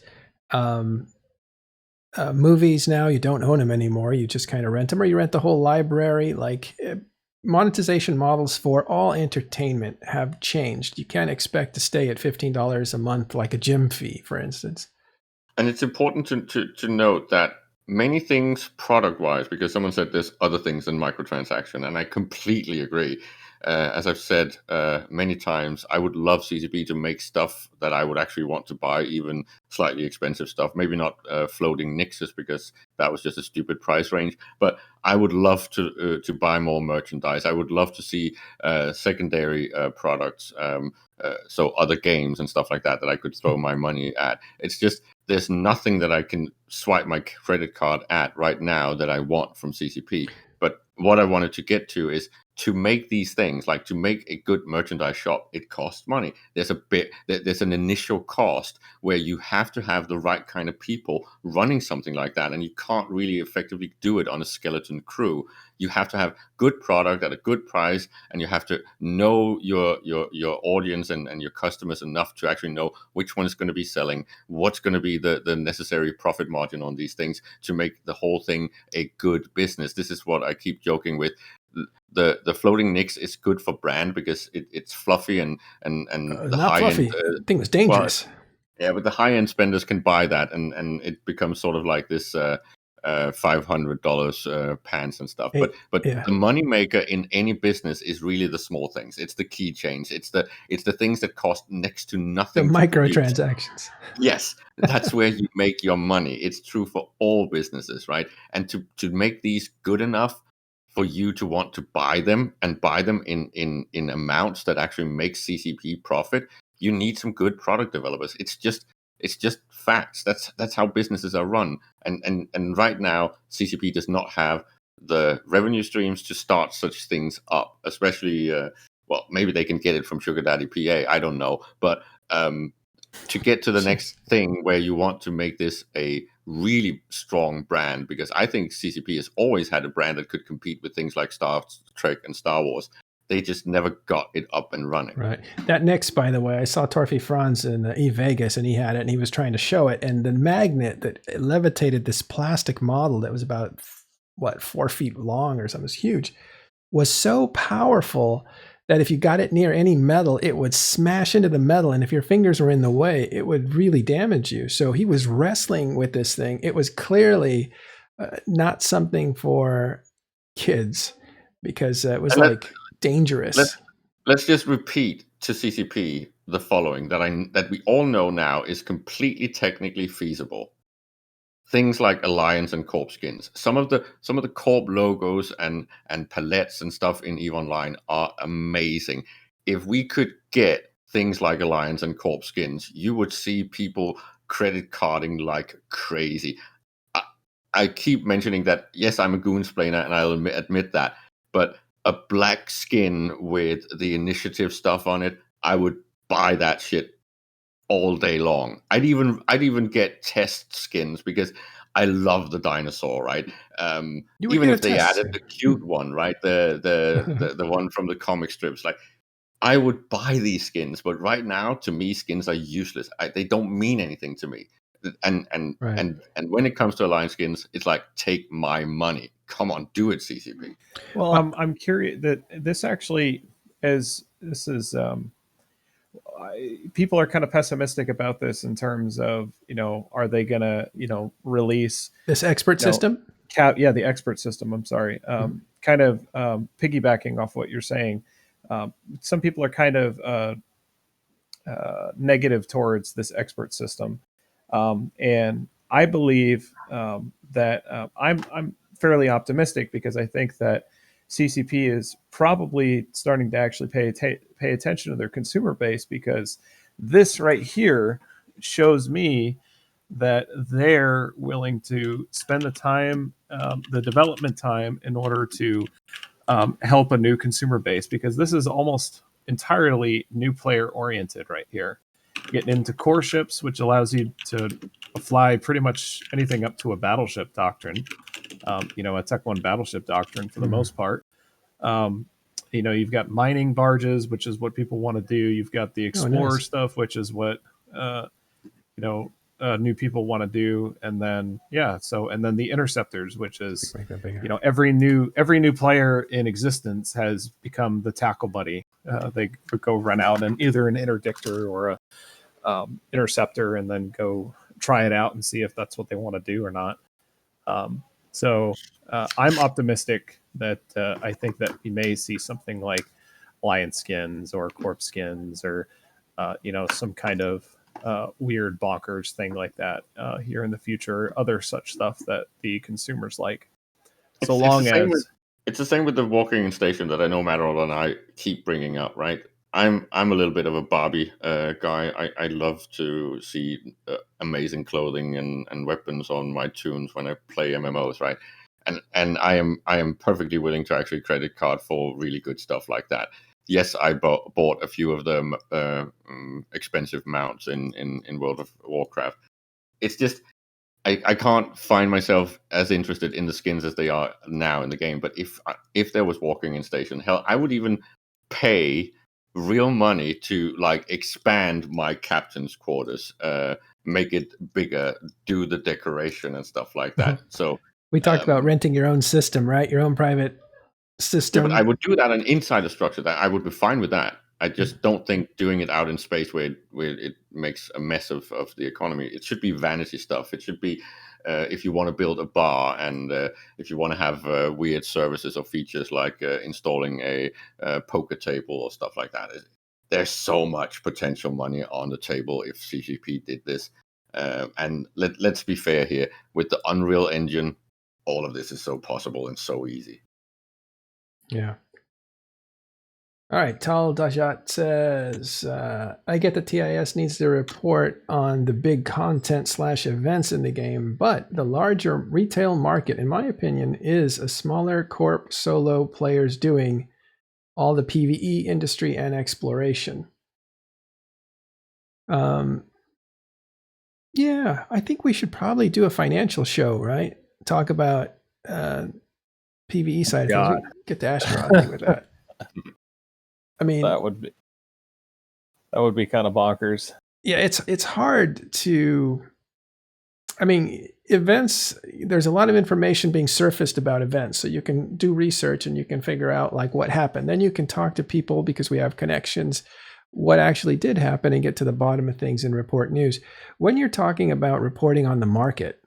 Movies now you don't own them anymore. You just kind of rent them, or you rent the whole library. Like monetization models for all entertainment have changed. You can't expect to stay at $15 a month like a gym fee, for instance. And it's important to note that many things product-wise, because someone said there's other things than microtransaction, and I completely agree. As I've said many times, I would love CCP to make stuff that I would actually want to buy, even slightly expensive stuff. Maybe not floating Nixes, because that was just a stupid price range. But I would love to buy more merchandise. I would love to see secondary products, so other games and stuff like that I could throw my money at. It's just there's nothing that I can swipe my credit card at right now that I want from CCP. But what I wanted to get to is to make these things, like to make a good merchandise shop, it costs money. There's an initial cost where you have to have the right kind of people running something like that, and you can't really effectively do it on a skeleton crew. You have to have good product at a good price, and you have to know your audience and your customers enough to actually know which one is going to be selling, what's going to be the necessary profit margin on these things to make the whole thing a good business. This is what I keep joking with. The floating Nix is good for brand because it's fluffy and the not high fluffy. end. The thing was dangerous. Well, yeah, but the high end spenders can buy that, and it becomes sort of like this $500 pants and stuff. But yeah. the money maker in any business is really the small things. It's the key change. It's the things that cost next to nothing. The microtransactions. Yes, that's where you make your money. It's true for all businesses, right? And to make these good enough for you to want to buy them and buy them in amounts that actually make CCP profit, you need some good product developers. It's just facts. That's how businesses are run. And right now, CCP does not have the revenue streams to start such things up. Especially, well, maybe they can get it from Sugar Daddy PA. I don't know, but to get to the next thing where you want to make this a really strong brand, because I think CCP has always had a brand that could compete with things like Star Trek and Star Wars. They just never got it up and running. Right. That Nix, by the way, I saw Torfi Franz in E-Vegas, and he had it, and he was trying to show it. And the magnet that levitated this plastic model that was about, 4 feet long or something, it was huge, was so powerful that if you got it near any metal, it would smash into the metal. And if your fingers were in the way, it would really damage you. So he was wrestling with this thing. It was clearly not something for kids, because it was dangerous. Let's just repeat to CCP the following that we all know now is completely technically feasible. Things like Alliance and Corp skins. Some of the Corp logos and palettes and stuff in EVE Online are amazing. If we could get things like Alliance and Corp skins, you would see people credit carding like crazy. I keep mentioning that, yes, I'm a goonsplainer, and I'll admit that. but a black skin with the initiative stuff on it, I would buy that shit all day long. I'd even get test skins because I love the dinosaur, right? You would Even get a if they test added the skin. cute one, right? The one from the comic strips, like I would buy these skins, but right now, to me, skins are useless. They don't mean anything to me. Right. And when it comes to Alliance skins, it's like take my money. Come on, do it, CCP. Well, Well, I'm curious that this actually, as this is, people are kind of pessimistic about this in terms of, are they gonna, release, this expert you know, system. yeah, the expert system. I'm sorry, kind of piggybacking off what you're saying. Some people are kind of negative towards this expert system, and I believe that I'm fairly optimistic because I think that CCP is probably starting to actually pay attention to their consumer base, because this right here shows me that they're willing to spend the time, the development time, in order to help a new consumer base, because this is almost entirely new player oriented right here. Getting into core ships, which allows you to fly pretty much anything up to a battleship doctrine, a Tech 1 battleship doctrine for the most part. Um, you've got mining barges, which is what people want to do. You've got the Oh, explorer nice. stuff, which is what you know new people want to do. And then and then the interceptors, which is Make that bigger. every new player in existence has become the tackle buddy. They go run out and either an interdictor or a interceptor, and then go try it out and see if that's what they want to do or not. So I'm optimistic that I think that we may see something like lion skins or corpse skins, or some kind of weird bonkers thing like that here in the future. Other such stuff that the consumers like. So It's the long same with as the walking in station that I know Madeline and I keep bringing up, right? I'm a little bit of a Barbie guy. I love to see amazing clothing and weapons on my tunes when I play MMOs, right? And I am perfectly willing to actually credit card for really good stuff like that. Yes, I bought a few of them expensive mounts in World of Warcraft. It's just I can't find myself as interested in the skins as they are now in the game. But if there was walking in station, hell, I would even pay real money to like expand my captain's quarters, make it bigger, do the decoration and stuff like that. So We talked about um, renting your own system, right? Your own private yeah, but system. I would do that on inside the structure. That I would be fine with that. I just don't think doing it out in space where it makes a mess of the economy. It should be vanity stuff. It should be if you want to build a bar and if you want to have weird services or features like installing a poker table or stuff like that. There's so much potential money on the table if CGP did this. And let's be fair here. With the Unreal Engine, all of this is so possible and so easy. Yeah. All right. Tal Dajat says, I get that TIS needs to report on the big content / events in the game, but the larger retail market, in my opinion, is a smaller corp solo players doing all the PvE industry and exploration. Yeah, I think we should probably do a financial show, right? Talk about PvE side of things. We get to Asteroid with that. I mean, that would be kind of bonkers. Yeah, it's hard to. I mean, events. There's a lot of information being surfaced about events, so you can do research and you can figure out like what happened. Then you can talk to people because we have connections, what actually did happen, and get to the bottom of things and report news. When you're talking about reporting on the market,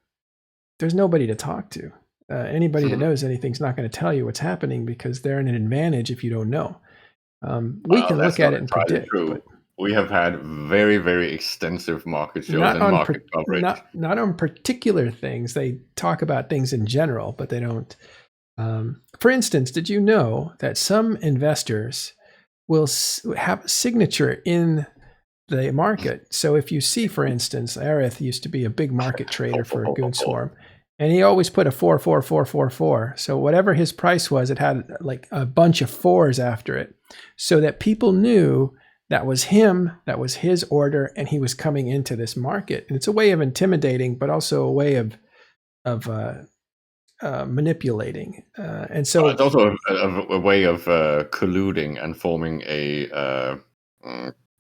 there's nobody to talk to. Anybody that knows anything's not going to tell you what's happening because they're in an advantage if you don't know. We can look at it and predict. True. But we have had very, very extensive market shows not and on market coverage. not on particular things. They talk about things in general, but they don't. For instance, did you know that some investors will have a signature in the market? So if you see, for instance, Aerith used to be a big market trader for Goonswarm. And he always put a 44444. So whatever his price was, it had like a bunch of fours after it, so that people knew that was him, that was his order, and he was coming into this market. And it's a way of intimidating, but also a way of manipulating. And so it's also a way of colluding and forming a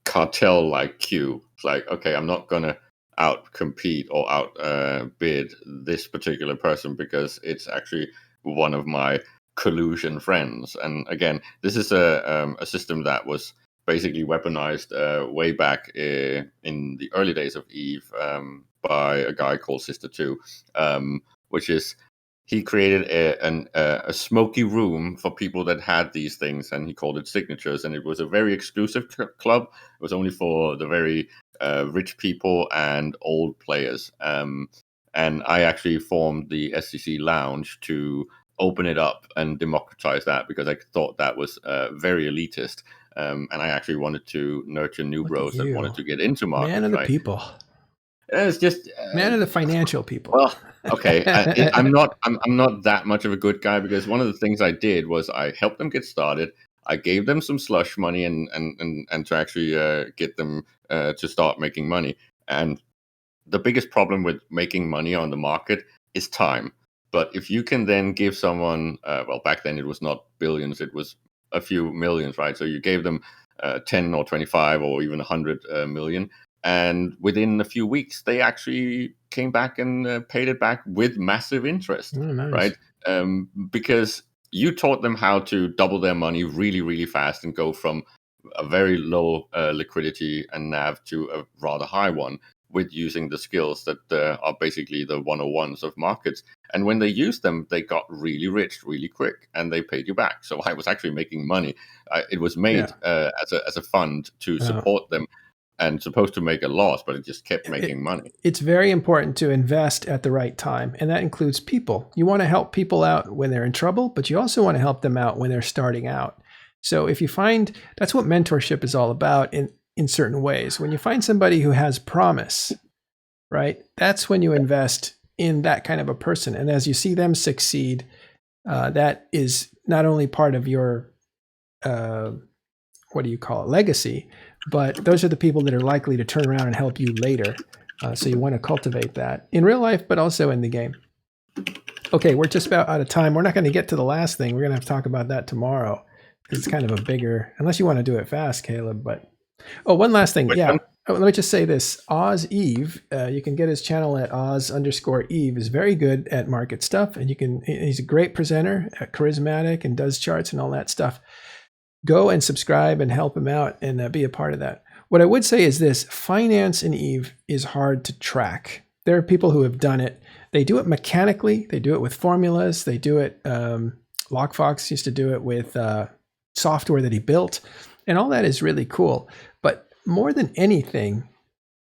cartel-like queue. It's like, okay, I'm not gonna out compete or out bid this particular person because it's actually one of my collusion friends. And again, this is a system that was basically weaponized way back in the early days of Eve by a guy called Sister 2, which is he created a smoky room for people that had these things, and he called it signatures. And it was a very exclusive club. It was only for the very rich people and old players. And I actually formed the SCC Lounge to open it up and democratize that, because I thought that was very elitist. And I actually wanted to nurture new bros that wanted to get into markets. Man of the right? people. It's just Man of the financial people. Well, okay, I'm not that much of a good guy, because one of the things I did was I helped them get started. I gave them some slush money and to actually get them to start making money. And the biggest problem with making money on the market is time. But if you can then give someone, well, back then it was not billions, it was a few millions, right? So you gave them 10 or 25 or even 100 million. And within a few weeks, they actually came back and paid it back with massive interest, nice. right? Because you taught them how to double their money really, really fast and go from a very low liquidity and NAV to a rather high one, with using the skills that are basically the 101s of markets. And when they used them, they got really rich really quick, and they paid you back. So I was actually making money. It was made as a fund to support them, and supposed to make a loss, but it just kept making money. It's very important to invest at the right time, and that includes people. You want to help people out when they're in trouble, but you also want to help them out when they're starting out. So if you find, that's what mentorship is all about in certain ways. When you find somebody who has promise, right, that's when you invest in that kind of a person. And as you see them succeed, that is not only part of your what do you call it, legacy, but those are the people that are likely to turn around and help you later. So you want to cultivate that in real life, but also in the game. Okay, we're just about out of time. We're not going to get to the last thing. We're going to have to talk about that tomorrow, because it's kind of a bigger, unless you want to do it fast, Caleb. But one last thing. Yeah. Let me just say this. Oz Eve, you can get his channel at Oz_Eve, is very good at market stuff. And he's a great presenter, charismatic, and does charts and all that stuff. Go and subscribe and help him out and be a part of that. What I would say is this: finance in Eve is hard to track. There are people who have done it. They do it mechanically. They do it with formulas. They do it. LockFox used to do it with software that he built, and all that is really cool. But more than anything,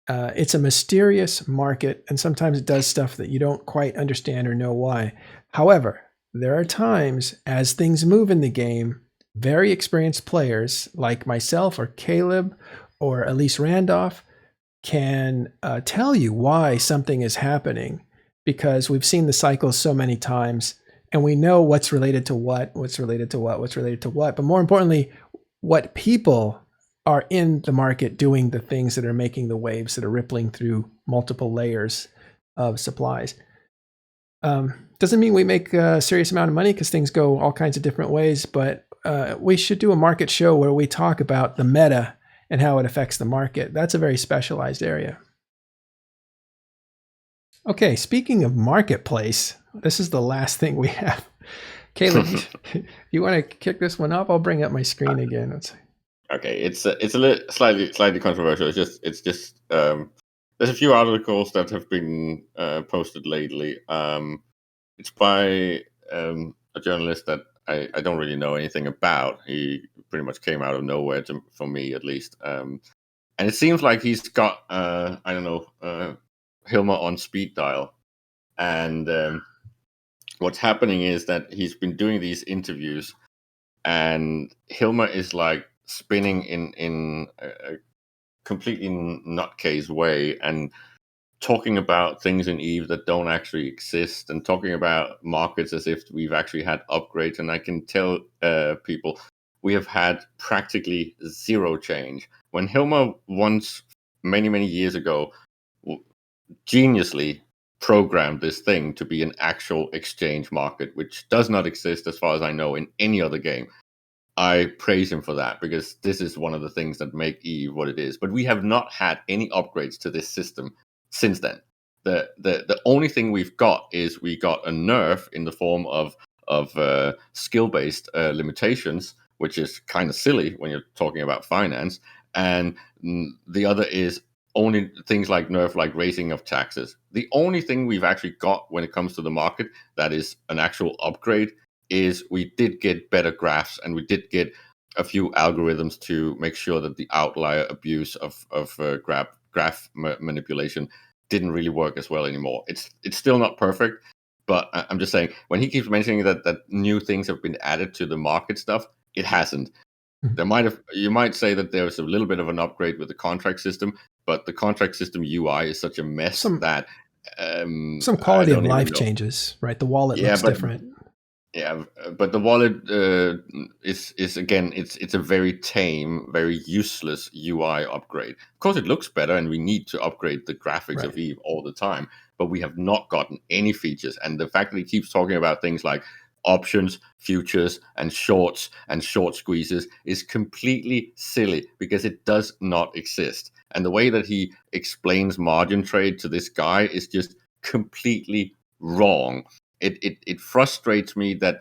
it's a mysterious market, and sometimes it does stuff that you don't quite understand or know why. However, there are times as things move in the game, very experienced players like myself or Caleb or Elise Randolph can tell you why something is happening, because we've seen the cycles so many times, and we know what's related to what's related to what's related to what. But more importantly, what people are in the market doing the things that are making the waves that are rippling through multiple layers of supplies. Doesn't mean we make a serious amount of money, because things go all kinds of different ways, but we should do a market show where we talk about the meta and how it affects the market. That's a very specialized area. Okay, speaking of marketplace, this is the last thing we have. Caleb, you want to kick this one up? I'll bring up my screen again. Let's see. Okay, it's a little slightly controversial. It's just there's a few articles that have been posted lately. It's by a journalist that I don't really know anything about. He pretty much came out of nowhere for me, at least. And it seems like he's got I don't know, Hilmer on speed dial. And what's happening is that he's been doing these interviews, and Hilmer is like spinning in a completely nutcase way and talking about things in Eve that don't actually exist, and talking about markets as if we've actually had upgrades. And I can tell people we have had practically zero change. When Hilmer once, many years ago, geniusly programmed this thing to be an actual exchange market, which does not exist as far as I know in any other game. I praise him for that, because this is one of the things that make Eve what it is. But we have not had any upgrades to this system since then. The only thing we've got is we got a nerf in the form of skill based limitations, which is kind of silly when you're talking about finance. And the other is only things like nerf, like raising of taxes. The only thing we've actually got when it comes to the market that is an actual upgrade is we did get better graphs, and we did get a few algorithms to make sure that the outlier abuse of graph manipulation didn't really work as well anymore. It's still not perfect, but I'm just saying, when he keeps mentioning that new things have been added to the market stuff, it hasn't. You might say that there's a little bit of an upgrade with the contract system, but the contract system UI is such a mess that some quality of life changes, right? The wallet looks different. Yeah, but the wallet is again, it's a very tame, very useless UI upgrade. Of course, it looks better, and we need to upgrade the graphics of Eve all the time, but we have not gotten any features. And the fact that he keeps talking about things like options, futures, and short squeezes is completely silly, because it does not exist. And the way that he explains margin trade to this guy is just completely wrong. It frustrates me that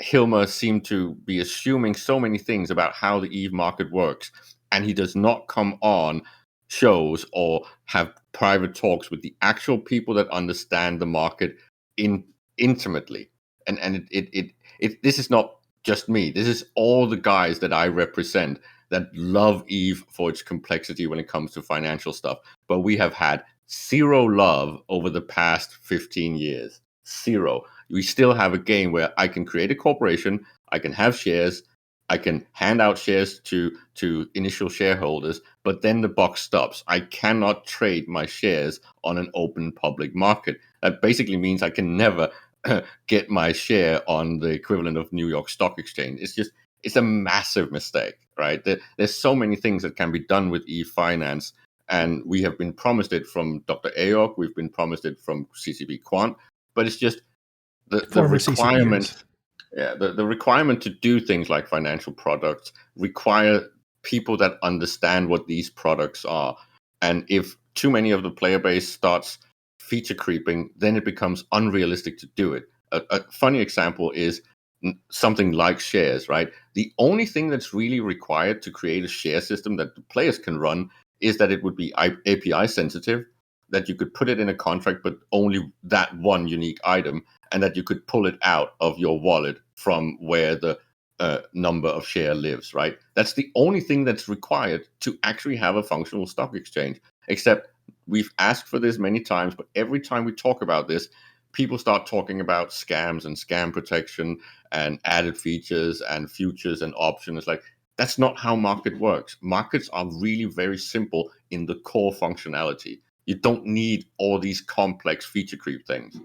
Hilmer seemed to be assuming so many things about how the Eve market works, and he does not come on shows or have private talks with the actual people that understand the market intimately. And this is not just me. This is all the guys that I represent that love Eve for its complexity when it comes to financial stuff. But we have had zero love over the past 15 years. Zero. We still have a game where I can create a corporation, I can have shares, I can hand out shares to initial shareholders, but then the buck stops. I cannot trade my shares on an open public market. That basically means I can never get my share on the equivalent of New York Stock Exchange. It's a massive mistake, right? There's so many things that can be done with e-finance, and we have been promised it from Dr. Aok, we've been promised it from CCP Quant, but it's just the requirement. Yeah, the requirement to do things like financial products require people that understand what these products are. And if too many of the player base starts feature creeping, then it becomes unrealistic to do it. A funny example is something like shares, right? The only thing that's really required to create a share system that the players can run is that it would be API sensitive, that you could put it in a contract, but only that one unique item, and that you could pull it out of your wallet from where the number of share lives, right? That's the only thing that's required to actually have a functional stock exchange. Except we've asked for this many times, but every time we talk about this, people start talking about scams and scam protection and added features and futures and options. Like, that's not how market works. Markets are really very simple in the core functionality. You don't need all these complex feature creep things.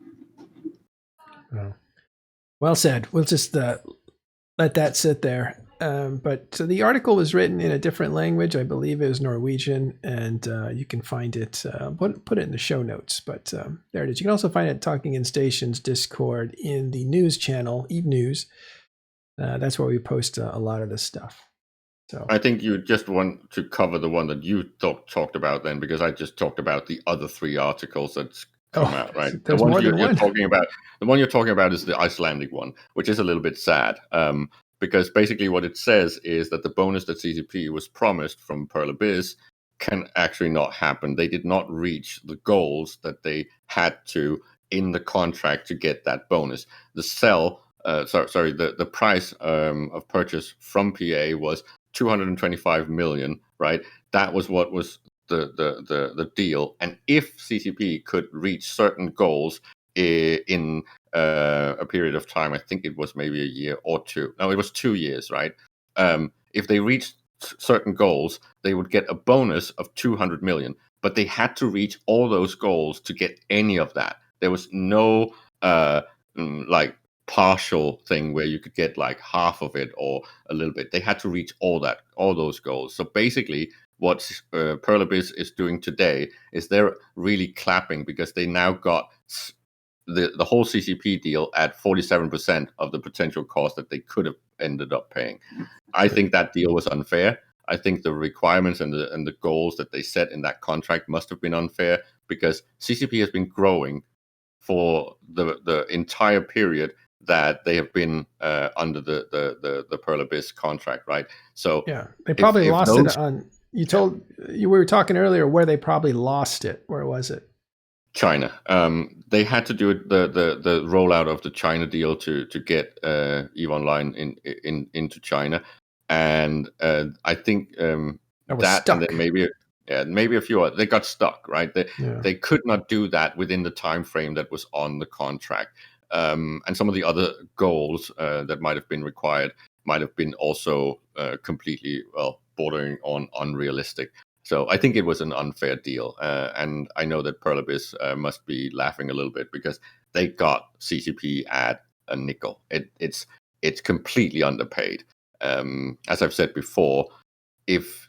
Well said. We'll just let that sit there. But so the article was written in a different language. I believe it was Norwegian, and you can find it. Put it in the show notes. But there it is. You can also find it at Talking in Stations Discord in the news channel, Eve News. That's where we post a lot of this stuff. So I think you just want to cover the one that you talked about then, because I just talked about the other three articles that's come out, right? There's more than one. The one you're talking about is the Icelandic one, which is a little bit sad, because basically what it says is that the bonus that CCP was promised from Pearl Abyss can actually not happen. They did not reach the goals that they had to in the contract to get that bonus. The price of purchase from PA was 225 million, right? That was what was the deal. And if CCP could reach certain goals in a period of time, I think it was maybe a year or two. No, it was 2 years, right? If they reached certain goals, they would get a bonus of 200 million. but they had to reach all those goals to get any of that. There was no like partial thing where you could get like half of it or a little bit. They had to reach all those goals. So basically, what Pearl Abyss is doing today is they're really clapping because they now got the whole CCP deal at 47% of the potential cost that they could have ended up paying. I think that deal was unfair. I think the requirements and the goals that they set in that contract must have been unfair because CCP has been growing for the entire period that they have been under the Pearl Abyss contract, right? So yeah, they probably if lost those, it on. You told we were talking earlier where they probably lost it. Where was it? China. They had to do it, the rollout of the China deal to get EVE Online into China, and I think was that stuck. and then maybe a few others, they got stuck, right? They could not do that within the time frame that was on the contract, and some of the other goals that might have been required might have been also completely bordering on unrealistic. So I think it was an unfair deal, and I know that Pearl Abyss must be laughing a little bit because they got CCP at a nickel. It's completely underpaid. As I've said before, if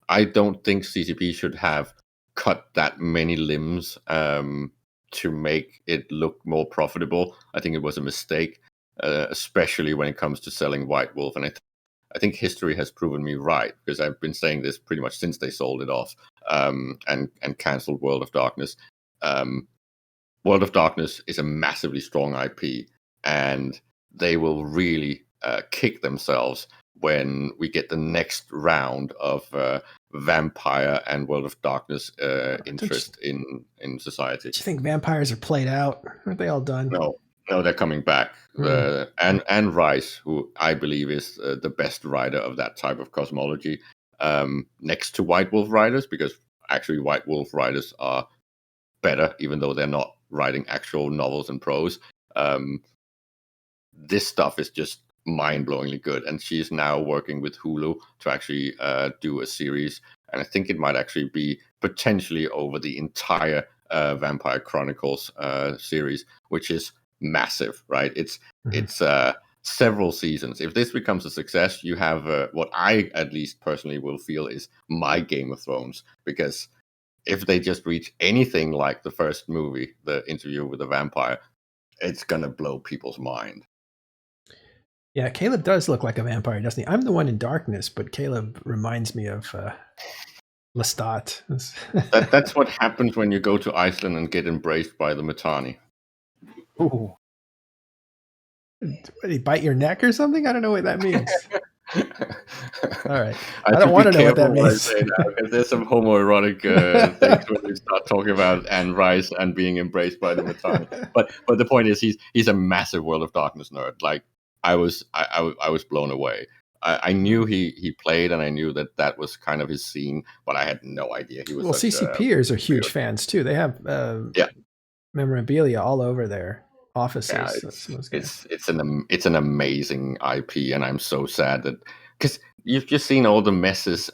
I don't think CCP should have cut that many limbs to make it look more profitable. I think it was a mistake, especially when it comes to selling White Wolf, and I think history has proven me right because I've been saying this pretty much since they sold it off and cancelled World of Darkness. World of Darkness is a massively strong IP, and they will really kick themselves when we get the next round of vampire and World of Darkness interest in society. Do you think vampires are played out? Aren't they all done? No, they're coming back. And Rice, who I believe is the best writer of that type of cosmology, next to White Wolf writers, because actually White Wolf writers are better, even though they're not writing actual novels and prose. This stuff is just mind-blowingly good, and she's now working with Hulu to actually do a series, and I think it might actually be potentially over the entire Vampire Chronicles series, which is massive, right? It's several seasons. If this becomes a success, you have what I at least personally will feel is my Game of Thrones, because if they just reach anything like the first movie, The Interview with the Vampire, it's gonna blow people's mind. Yeah, Caleb does look like a vampire, doesn't he? I'm the one in darkness, but Caleb reminds me of Lestat. That's what happens when you go to Iceland and get embraced by the Mittani. Ooh. Did he bite your neck or something? I don't know what that means. All right. I don't want to know what that means. Because there's some homoerotic things when they start talking about Anne Rice and being embraced by the Mittani. But the point is, he's a massive World of Darkness nerd. Like I was blown away. I knew he played, and I knew that was kind of his scene, but I had no idea he was. Well, CCPers are huge fans too. They have memorabilia all over their offices. Yeah, it's an amazing IP, and I'm so sad that because you've just seen all the messes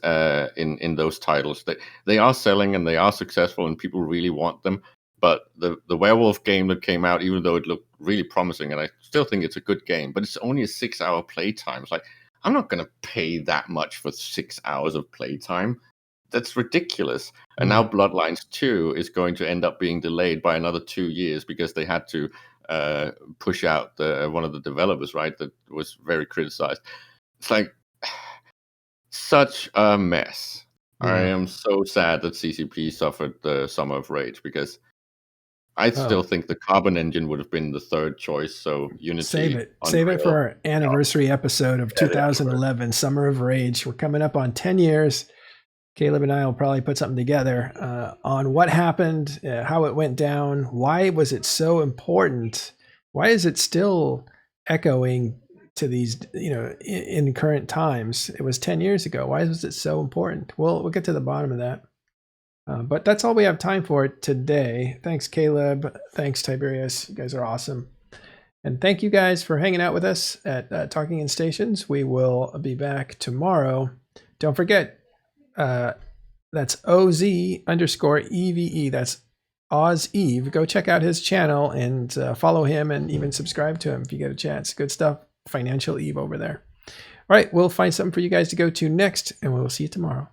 in those titles. They are selling and they are successful, and people really want them. But the werewolf game that came out, even though it looked really promising, and I still think it's a good game, but it's only a 6-hour playtime. It's like, I'm not going to pay that much for 6 hours of playtime. That's ridiculous. And now Bloodlines 2 is going to end up being delayed by another 2 years because they had to push out one of the developers, right, that was very criticized. It's like such a mess. I am so sad that CCP suffered the Summer of Rage, because I still think the Carbon engine would have been the third choice. So Unity. Save it for our anniversary episode of 2011, Summer of Rage. We're coming up on 10 years. Caleb and I will probably put something together on what happened, how it went down, why was it so important, why is it still echoing to these, in current times. It was 10 years ago. Why was it so important? We'll get to the bottom of that. But that's all we have time for today. Thanks, Caleb. Thanks, Tiberius. You guys are awesome. And thank you guys for hanging out with us at Talking in Stations. We will be back tomorrow. Don't forget, That's OZ_EVE. That's Oz Eve. Go check out his channel and follow him and even subscribe to him if you get a chance. Good stuff. Financial Eve over there. All right, we'll find something for you guys to go to next, and we'll see you tomorrow.